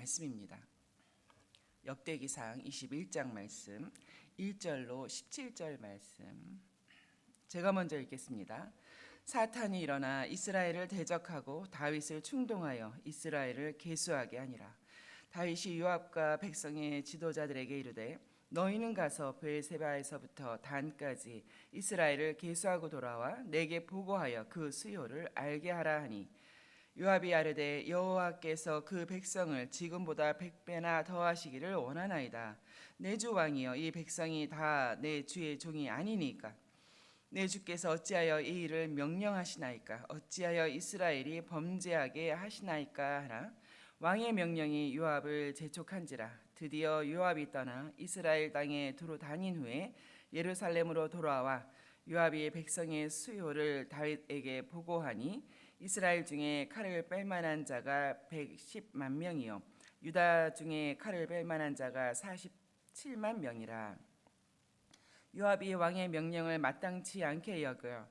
말씀입니다. 역대기상 21장 말씀 1절로 17절 말씀, 제가 먼저 읽겠습니다. 사탄이 일어나 이스라엘을 대적하고 다윗을 충동하여 이스라엘을 계수하게 하니라. 다윗이 요압과 백성의 지도자들에게 이르되 너희는 가서 브엘세바에서부터 단까지 이스라엘을 계수하고 돌아와 내게 보고하여 그 수요를 알게 하라 하니, 요압이 아뢰되 여호와께서 그 백성을 지금보다 100배나 더하시기를 원하나이다. 내 주 왕이여, 이 백성이 다 내 주의 종이 아니니까 내 주께서 어찌하여 이 일을 명령하시나이까? 어찌하여 이스라엘이 범죄하게 하시나이까 하나, 왕의 명령이 요압을 재촉한지라. 드디어 요압이 떠나 이스라엘 땅에 두루 다닌 후에 예루살렘으로 돌아와 요압이 백성의 수요를 다윗에게 보고하니, 이스라엘 중에 칼을 뺄 만한 자가 110만 명이요 유다 중에 칼을 뺄 만한 자가 47만 명이라. 요압이 왕의 명령을 마땅치 않게 여겨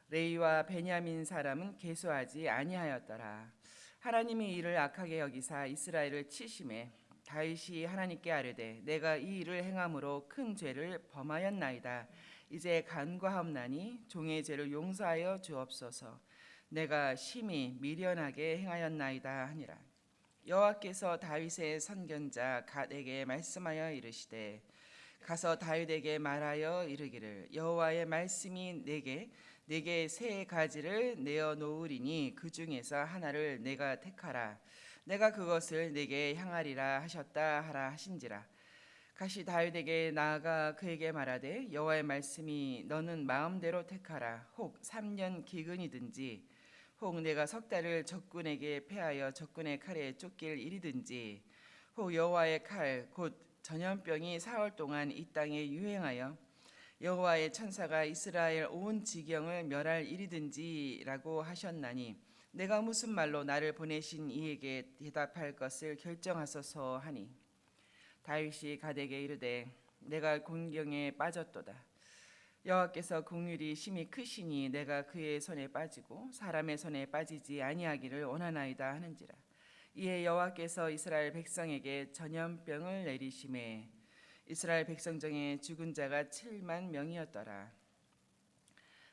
레위와 베냐민 사람은 계수하지 아니하였더라. 하나님이 이를 악하게 여기사 이스라엘을 치심해 다윗이 하나님께 아뢰되 내가 이 일을 행함으로 큰 죄를 범하였나이다. 이제 간과하옵나니 종의 죄를 용서하여 주옵소서. 내가 심히 미련하게 행하였나이다 하니라. 여호와께서 다윗의 선견자 갓에게 말씀하여 이르시되 가서 다윗에게 말하여 이르기를 여호와의 말씀이 내게 세 가지를 내어 놓으리니 그 중에서 하나를 내가 택하라. 내가 그것을 내게 향하리라 하셨다 하라 하신지라. 가시 다윗에게 나아가 그에게 말하되 여호와의 말씀이 너는 마음대로 택하라. 혹 3년 기근이든지 혹 내가 석 달을 적군에게 패하여 적군의 칼에 쫓길 일이든지 혹 여호와의 칼 곧 전염병이 사흘 동안 이 땅에 유행하여 여호와의 천사가 이스라엘 온 지경을 멸할 일이든지라고 하셨나니 내가 무슨 말로 나를 보내신 이에게 대답할 것을 결정하소서 하니, 다윗이 갓에게 이르되 내가 곤경에 빠졌도다. 여호와께서 긍휼이 심히 크시니 내가 그의 손에 빠지고 사람의 손에 빠지지 아니하기를 원하나이다 하는지라. 이에 여호와께서 이스라엘 백성에게 전염병을 내리심에 이스라엘 백성 중에 죽은 자가 7만 명이었더라.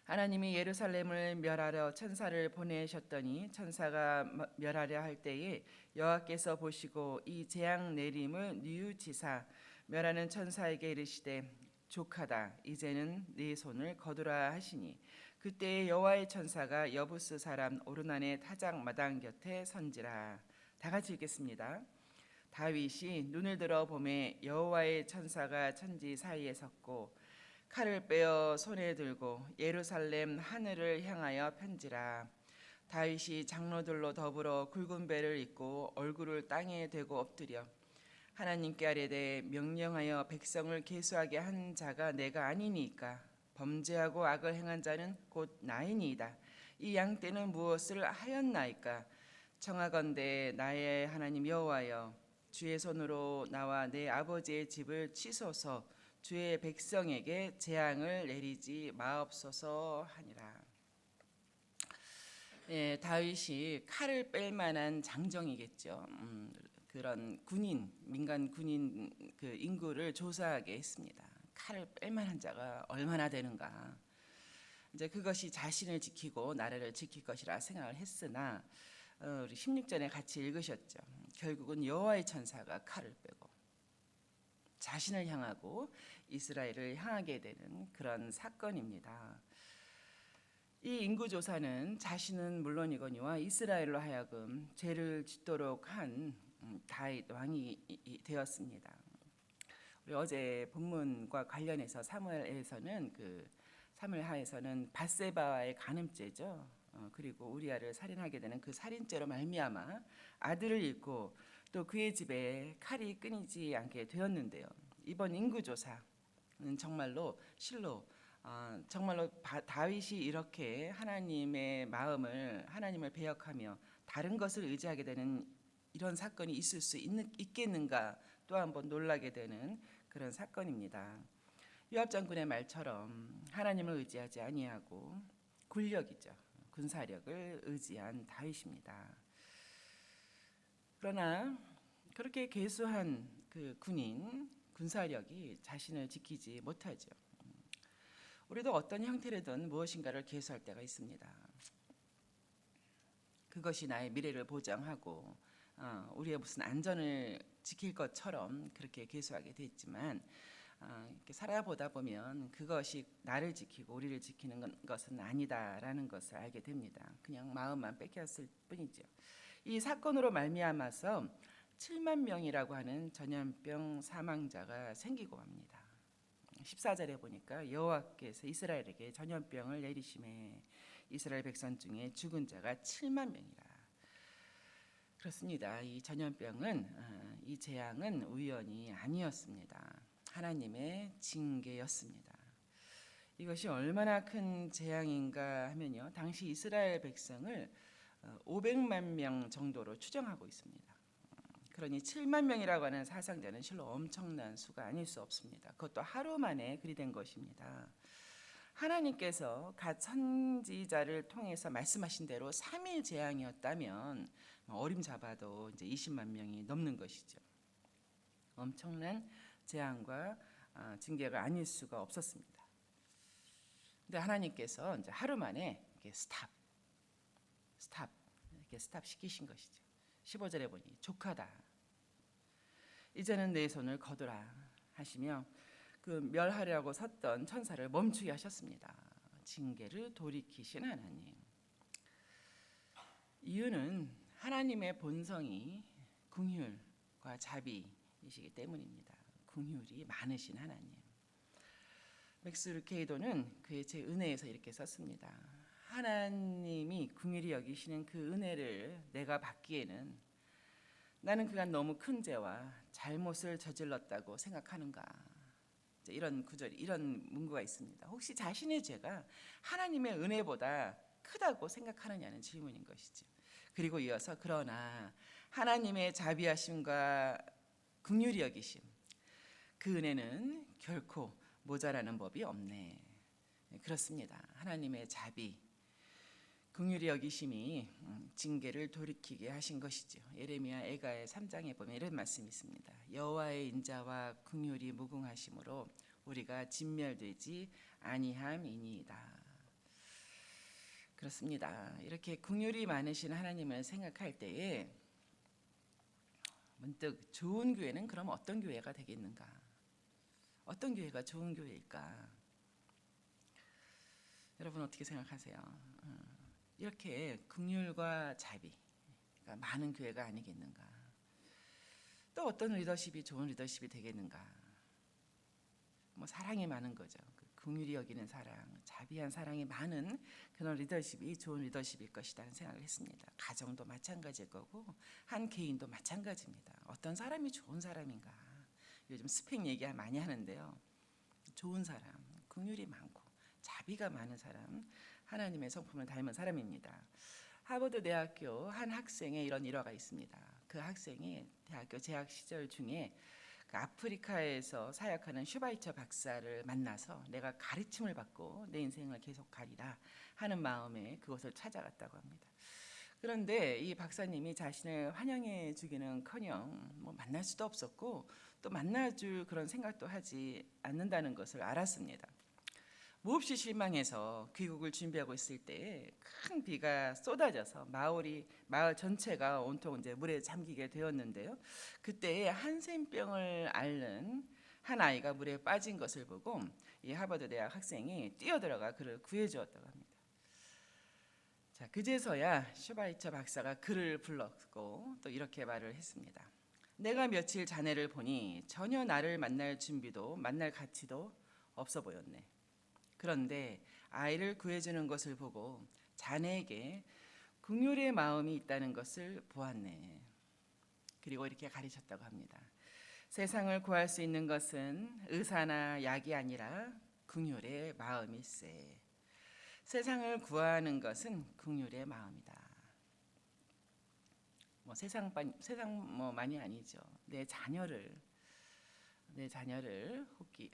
하나님이 예루살렘을 멸하려 천사를 보내셨더니 천사가 멸하려 할 때에 여호와께서 보시고 이 재앙 내림을 뉘우치사 멸하는 천사에게 이르시되 족하다. 이제는 네 손을 거두라 하시니, 그때에 여호와의 천사가 여부스 사람 오르난의 타작 마당 곁에 선지라. 다 같이 읽겠습니다. 다윗이 눈을 들어 보매 여호와의 천사가 천지 사이에 섰고 칼을 빼어 손에 들고 예루살렘 하늘을 향하여 편지라. 다윗이 장로들로 더불어 굵은 배를 입고 얼굴을 땅에 대고 엎드려 하나님께 아뢰되 명령하여 백성을 계수하게 한 자가 내가 아니니까 범죄하고 악을 행한 자는 곧 나이니이다. 이 양떼는 무엇을 하였나이까? 청하건대 나의 하나님 여호와여, 주의 손으로 나와 내 아버지의 집을 치소서. 주의 백성에게 재앙을 내리지 마옵소서 하니라. 다윗이 칼을 뺄 만한 장정이겠죠. 그런 군인, 민간 군인 그 인구를 조사하게 했습니다. 칼을 뺄 만한 자가 얼마나 되는가. 이제 그것이 자신을 지키고 나라를 지킬 것이라 생각을 했으나 우리 16절에 같이 읽으셨죠. 결국은 여호와의 천사가 칼을 빼고 자신을 향하고 이스라엘을 향하게 되는 그런 사건입니다. 이 인구조사는 자신은 물론이거니와 이스라엘로 하여금 죄를 짓도록 한 다윗 왕이 되었습니다. 우리 어제 본문과 관련해서 사무엘하에서는 밧세바와의 간음죄죠. 그리고 우리아를 살인하게 되는 그 살인죄로 말미암아 아들을 잃고 또 그의 집에 칼이 끊이지 않게 되었는데요. 이번 인구조사는 정말로 정말로 다윗이 이렇게 하나님의 마음을 하나님을 배역하며 다른 것을 의지하게 되는 이런 사건이 있을 수 있겠는가 또 한번 놀라게 되는 그런 사건입니다. 요압 장군의 말처럼 하나님을 의지하지 아니하고 군력이죠. 군사력을 의지한 다윗입니다. 그러나 그렇게 괴수한 그 군사력이 자신을 지키지 못하죠. 우리도 어떤 형태로든 무엇인가를 괴수할 때가 있습니다. 그것이 나의 미래를 보장하고 우리의 무슨 안전을 지킬 것처럼 그렇게 괴수하게 됐지만 이렇게 살아보다 보면 그것이 나를 지키고 우리를 지키는 것은 아니다라는 것을 알게 됩니다. 그냥 마음만 뺏겼을 뿐이죠. 이 사건으로 말미암아서 7만 명이라고 하는 전염병 사망자가 생기고 합니다. 14절에 보니까 여호와께서 이스라엘에게 전염병을 내리심에 이스라엘 백성 중에 죽은 자가 7만 명이라. 그렇습니다. 이 전염병은 이 재앙은 우연이 아니었습니다. 하나님의 징계였습니다. 이것이 얼마나 큰 재앙인가 하면요. 당시 이스라엘 백성을 500만 명 정도로 추정하고 있습니다. 그러니 7만 명이라고 하는 사상자는 실로 엄청난 수가 아닐 수 없습니다. 그것도 하루 만에 그리 된 것입니다. 하나님께서 갓 선지자를 통해서 말씀하신 대로 3일 재앙이었다면 어림잡아도 이제 20만 명이 넘는 것이죠. 엄청난 재앙과 징계가 아닐 수가 없었습니다. 근데 하나님께서 이제 하루 만에 이렇게 스탑 이렇게 스탑 시키신 것이죠. 15절에 보니 족하다. 이제는 내 손을 거두라 하시며 그 멸하려고 섰던 천사를 멈추게 하셨습니다. 징계를 돌이키신 하나님. 이유는 하나님의 본성이 긍휼과 자비이시기 때문입니다. 긍휼이 많으신 하나님. 맥스 루케이도는 그의 제 은혜에서 이렇게 썼습니다. 하나님이 긍휼히 여기시는 그 은혜를 내가 받기에는 나는 그간 너무 큰 죄와 잘못을 저질렀다고 생각하는가. 이런 구절, 이런 문구가 있습니다. 혹시 자신의 죄가 하나님의 은혜보다 크다고 생각하느냐는 질문인 것이죠. 그리고 이어서 그러나 하나님의 자비하심과 긍휼히 여기심, 그 은혜는 결코 모자라는 법이 없네. 그렇습니다. 하나님의 자비, 긍휼히 여기심이 징계를 돌이키게 하신 것이죠. 예레미야 애가의 3장에 보면 이런 말씀이 있습니다. 여호와의 인자와 긍휼이 무궁하심으로 우리가 진멸되지 아니함이니이다. 그렇습니다. 이렇게 긍휼이 많으신 하나님을 생각할 때에 문득 좋은 교회는 그럼 어떤 교회가 되겠는가? 어떤 교회가 좋은 교회일까? 여러분 어떻게 생각하세요? 이렇게 긍휼과 자비가 많은 교회가 아니겠는가? 또 어떤 리더십이 좋은 리더십이 되겠는가? 뭐 사랑이 많은 거죠. 긍휼히 여기는 사랑, 자비한 사랑이 많은 그런 리더십이 좋은 리더십일 것이라는 생각을 했습니다. 가정도 마찬가지일 거고 한 개인도 마찬가지입니다. 어떤 사람이 좋은 사람인가? 요즘 스펙 얘기 많이 하는데요. 좋은 사람, 긍휼이 많고 자비가 많은 사람, 하나님의 성품을 닮은 사람입니다. 하버드 대학교 한 학생의 이런 일화가 있습니다. 그 학생이 대학교 재학 시절 중에 그 아프리카에서 사역하는 슈바이처 박사를 만나서 내가 가르침을 받고 내 인생을 계속 가리라 하는 마음에 그곳을 찾아갔다고 합니다. 그런데 이 박사님이 자신을 환영해 주기는커녕 뭐 만날 수도 없었고 또 만나줄 그런 생각도 하지 않는다는 것을 알았습니다. 몹시 실망해서 귀국을 준비하고 있을 때 큰 비가 쏟아져서 마을 전체가 온통 이제 물에 잠기게 되었는데요. 그때 한센병을 앓는 한 아이가 물에 빠진 것을 보고 이 하버드 대학 학생이 뛰어들어가 그를 구해주었다고 합니다. 자, 그제서야 슈바이처 박사가 그를 불렀고 또 이렇게 말을 했습니다. 내가 며칠 자네를 보니 전혀 나를 만날 준비도 만날 가치도 없어 보였네. 그런데 아이를 구해주는 것을 보고 자네에게 긍휼의 마음이 있다는 것을 보았네. 그리고 이렇게 가르쳤다고 합니다. 세상을 구할 수 있는 것은 의사나 약이 아니라 긍휼의 마음일세. 세상을 구하는 것은 긍휼의 마음이다. 뭐 세상만이 아니죠. 내 자녀를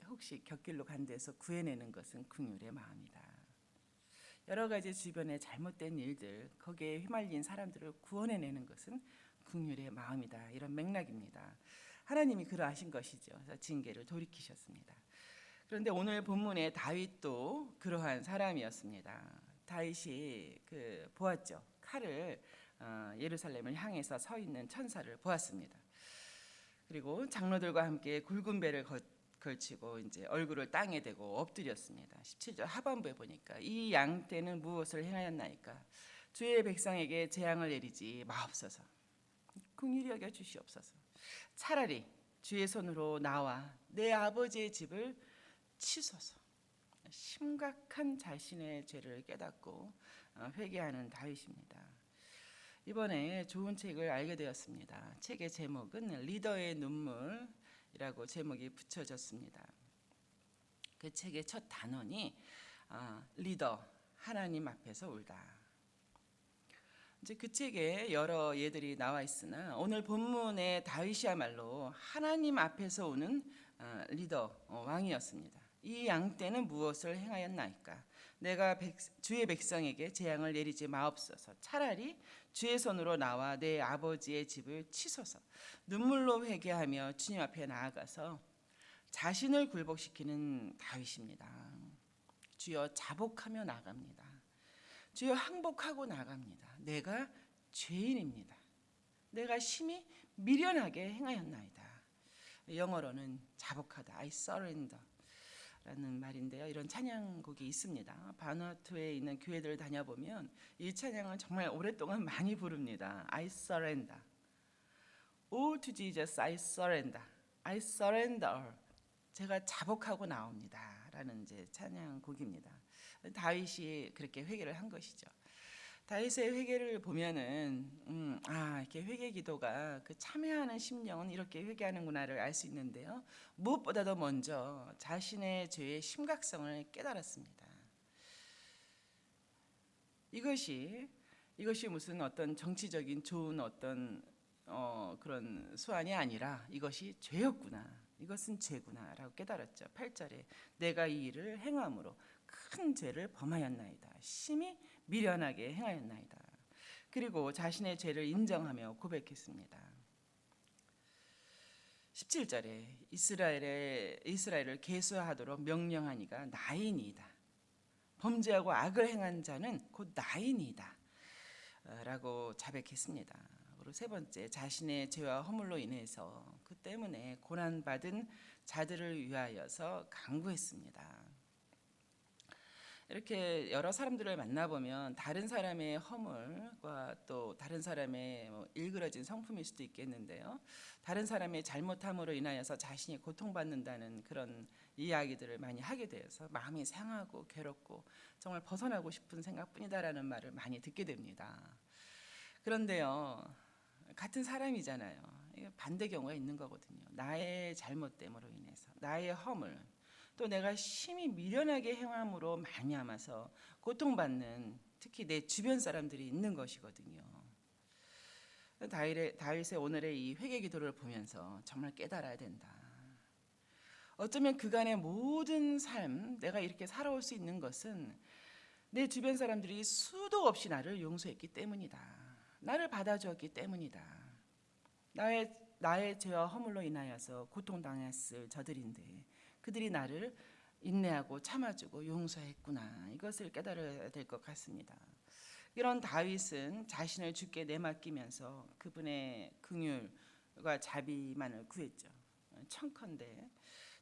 혹시 곁길로 간 데서 구해내는 것은 긍휼의 마음이다. 여러 가지 주변에 잘못된 일들, 거기에 휘말린 사람들을 구원해내는 것은 긍휼의 마음이다. 이런 맥락입니다. 하나님이 그러하신 것이죠. 그래서 징계를 돌이키셨습니다. 그런데 오늘 본문의 다윗도 그러한 사람이었습니다. 다윗이 보았죠. 칼을 예루살렘을 향해서 서 있는 천사를 보았습니다. 그리고 장로들과 함께 굵은 배를 걸치고 이제 얼굴을 땅에 대고 엎드렸습니다. 17절 하반부에 보니까 이 양떼는 무엇을 행하였나이까? 주의 백성에게 재앙을 내리지 마옵소서. 긍휼히 여겨 주시옵소서. 차라리 주의 손으로 나와 내 아버지의 집을 치소서. 심각한 자신의 죄를 깨닫고 회개하는 다윗입니다. 이번에 좋은 책을 알게 되었습니다. 책의 제목은 리더의 눈물이라고 제목이 붙여졌습니다. 그 책의 첫 단원이 리더, 하나님 앞에서 울다. 이제 그 책에 여러 예들이 나와 있으나 오늘 본문의 다윗이야말로 하나님 앞에서 우는 리더, 왕이었습니다. 이 양떼는 무엇을 행하였나이까? 내가 주의 백성에게 재앙을 내리지 마옵소서. 차라리 주의 손으로 나와 내 아버지의 집을 치소서. 눈물로 회개하며 주님 앞에 나아가서 자신을 굴복시키는 다윗입니다. 주여 자복하며 나갑니다. 주여 항복하고 나갑니다. 내가 죄인입니다. 내가 심히 미련하게 행하였나이다. 영어로는 자복하다, I surrender 라는 말인데요. 이런 찬양곡이 있습니다. 바누아투에 있는 교회들을 다녀보면 이 찬양을 정말 오랫동안 많이 부릅니다. I surrender. All to Jesus I surrender. I surrender. 제가 자복하고 나옵니다. 라는 이제 찬양곡입니다. 다윗이 그렇게 회개를 한 것이죠. 다윗의 회개를 보면은 이렇게 회개 기도가 그 참회하는 심령은 이렇게 회개하는구나를 알 수 있는데요. 무엇보다도 먼저 자신의 죄의 심각성을 깨달았습니다. 이것이 무슨 어떤 정치적인 좋은 어떤 그런 수완이 아니라 이것이 죄였구나. 이것은 죄구나라고 깨달았죠. 8절에 내가 이 일을 행함으로 큰 죄를 범하였나이다. 심히 미련하게 행하였나이다. 그리고 자신의 죄를 인정하며 고백했습니다. 17절에 이스라엘을 계수하도록 명령하니가 나이니이다. 범죄하고 악을 행한 자는 곧 나이니이다. 라고 자백했습니다. 그리고 세 번째, 자신의 죄와 허물로 인해서 그 때문에 고난받은 자들을 위하여서 간구했습니다. 이렇게 여러 사람들을 만나보면 다른 사람의 허물과 또 다른 사람의 일그러진 성품일 수도 있겠는데요. 다른 사람의 잘못함으로 인하여서 자신이 고통받는다는 그런 이야기들을 많이 하게 되어서 마음이 상하고 괴롭고 정말 벗어나고 싶은 생각뿐이다라는 말을 많이 듣게 됩니다. 그런데요, 같은 사람이잖아요. 반대 경우가 있는 거거든요. 나의 잘못됨으로 인해서 나의 허물, 또 내가 심히 미련하게 행함으로 말미암아서 고통받는 특히 내 주변 사람들이 있는 것이거든요. 다윗의 오늘의 이 회개 기도를 보면서 정말 깨달아야 된다. 어쩌면 그간의 모든 삶, 내가 이렇게 살아올 수 있는 것은 내 주변 사람들이 수도 없이 나를 용서했기 때문이다. 나를 받아주었기 때문이다. 나의 죄와 허물로 인하여서 고통당했을 저들인데 그들이 나를 인내하고 참아주고 용서했구나. 이것을 깨달아야 될 것 같습니다. 이런 다윗은 자신을 주께 내맡기면서 그분의 긍휼과 자비만을 구했죠. 청컨대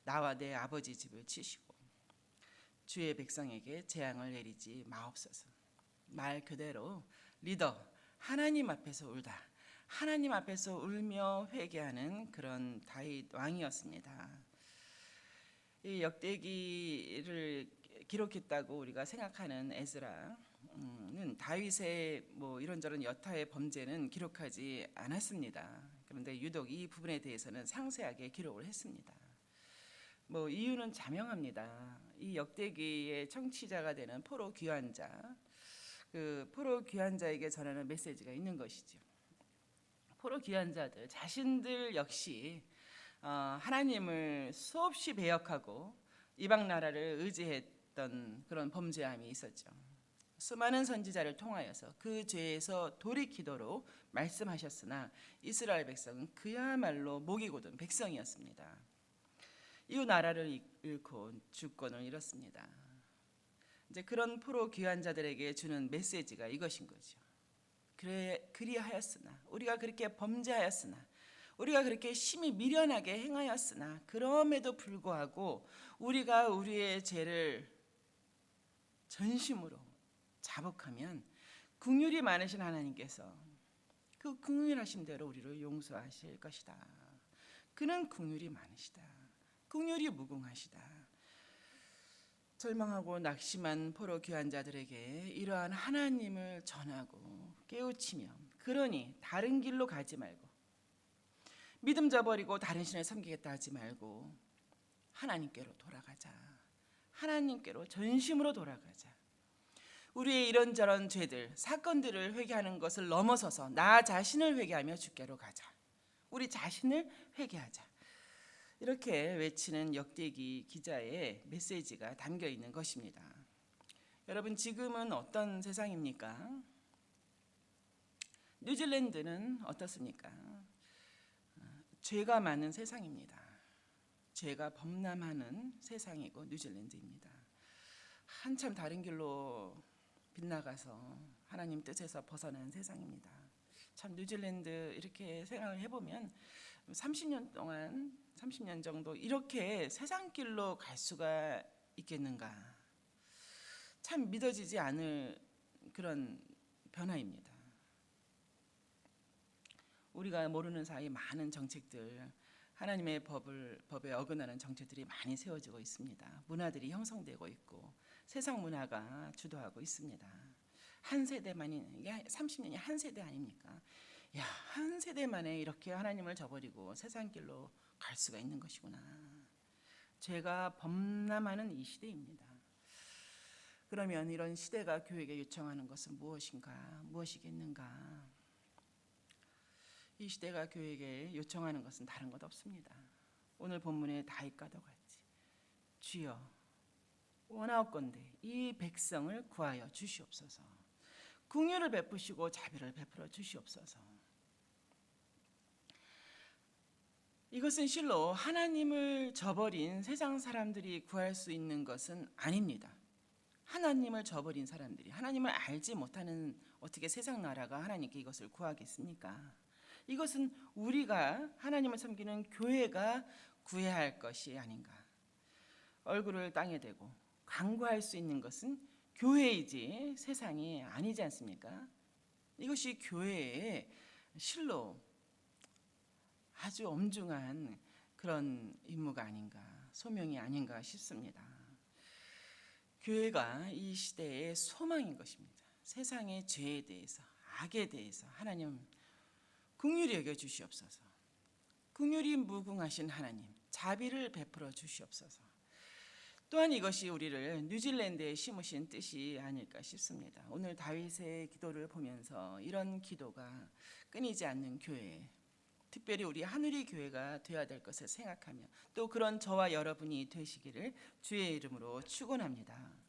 나와 내 아버지 집을 치시고 주의 백성에게 재앙을 내리지 마옵소서. 말 그대로 리더, 하나님 앞에서 울다. 하나님 앞에서 울며 회개하는 그런 다윗 왕이었습니다. 이 역대기를 기록했다고 우리가 생각하는 에스라는 다윗의 이런저런 여타의 범죄는 기록하지 않았습니다. 그런데 유독 이 부분에 대해서는 상세하게 기록을 했습니다. 이유는 자명합니다. 이 역대기의 청취자가 되는 포로 귀환자, 그 포로 귀환자에게 전하는 메시지가 있는 것이죠. 포로 귀환자들 자신들 역시 하나님을 수없이 배역하고 이방 나라를 의지했던 그런 범죄함이 있었죠. 수많은 선지자를 통하여서 그 죄에서 돌이키도록 말씀하셨으나 이스라엘 백성은 그야말로 목이 곧은 백성이었습니다. 이후 나라를 잃고 주권을 잃었습니다. 이제 그런 포로 귀한 자들에게 주는 메시지가 이것인 거죠. 그래 그리하였으나 우리가 그렇게 범죄하였으나 우리가 그렇게 심히 미련하게 행하였으나 그럼에도 불구하고 우리가 우리의 죄를 전심으로 자복하면 긍휼이 많으신 하나님께서 그 긍휼하신 대로 우리를 용서하실 것이다. 그는 긍휼이 많으시다. 긍휼이 무궁하시다. 절망하고 낙심한 포로 귀한 자들에게 이러한 하나님을 전하고 깨우치며 그러니 다른 길로 가지 말고 믿음 저버리고 다른 신을 섬기겠다 하지 말고 하나님께로 돌아가자. 하나님께로 전심으로 돌아가자. 우리의 이런저런 죄들, 사건들을 회개하는 것을 넘어서서 나 자신을 회개하며 주께로 가자. 우리 자신을 회개하자. 이렇게 외치는 역대기 기자의 메시지가 담겨 있는 것입니다. 여러분 지금은 어떤 세상입니까? 뉴질랜드는 어떻습니까? 죄가 많은 세상입니다. 죄가 범람하는 세상이고 뉴질랜드입니다. 한참 다른 길로 빗나가서 하나님 뜻에서 벗어난 세상입니다. 참 뉴질랜드 이렇게 생각을 해보면 30년 정도 이렇게 세상 길로 갈 수가 있겠는가? 참 믿어지지 않을 그런 변화입니다. 우리가 모르는 사이 많은 정책들, 하나님의 법에 어긋나는 정책들이 많이 세워지고 있습니다. 문화들이 형성되고 있고 세상 문화가 주도하고 있습니다. 한 세대만이 이게 30년이 한 세대 아닙니까? 야, 한 세대 만에 이렇게 하나님을 저버리고 세상 길로 갈 수가 있는 것이구나. 죄가 범람하는 이 시대입니다. 그러면 이런 시대가 교회에게 요청하는 것은 무엇인가? 무엇이겠는가? 이 시대가 교회에게 요청하는 것은 다른 것 없습니다. 오늘 본문의 다윗과도 같이 주여 원하옵건대 이 백성을 구하여 주시옵소서. 긍휼을 베푸시고 자비를 베풀어 주시옵소서. 이것은 실로 하나님을 저버린 세상 사람들이 구할 수 있는 것은 아닙니다. 하나님을 저버린 사람들이 하나님을 알지 못하는 어떻게 세상 나라가 하나님께 이것을 구하겠습니까? 이것은 우리가 하나님을 섬기는 교회가 구해야 할 것이 아닌가. 얼굴을 땅에 대고 간구할 수 있는 것은 교회이지 세상이 아니지 않습니까? 이것이 교회의 실로 아주 엄중한 그런 임무가 아닌가, 소명이 아닌가 싶습니다. 교회가 이 시대의 소망인 것입니다. 세상의 죄에 대해서, 악에 대해서 하나님 긍휼히 여겨 주시옵소서. 긍휼이 무궁하신 하나님, 자비를 베풀어 주시옵소서. 또한 이것이 우리를 뉴질랜드에 심으신 뜻이 아닐까 싶습니다. 오늘 다윗의 기도를 보면서 이런 기도가 끊이지 않는 교회, 특별히 우리 하늘의 교회가 되어야 될 것을 생각하며 또 그런 저와 여러분이 되시기를 주의 이름으로 축원합니다.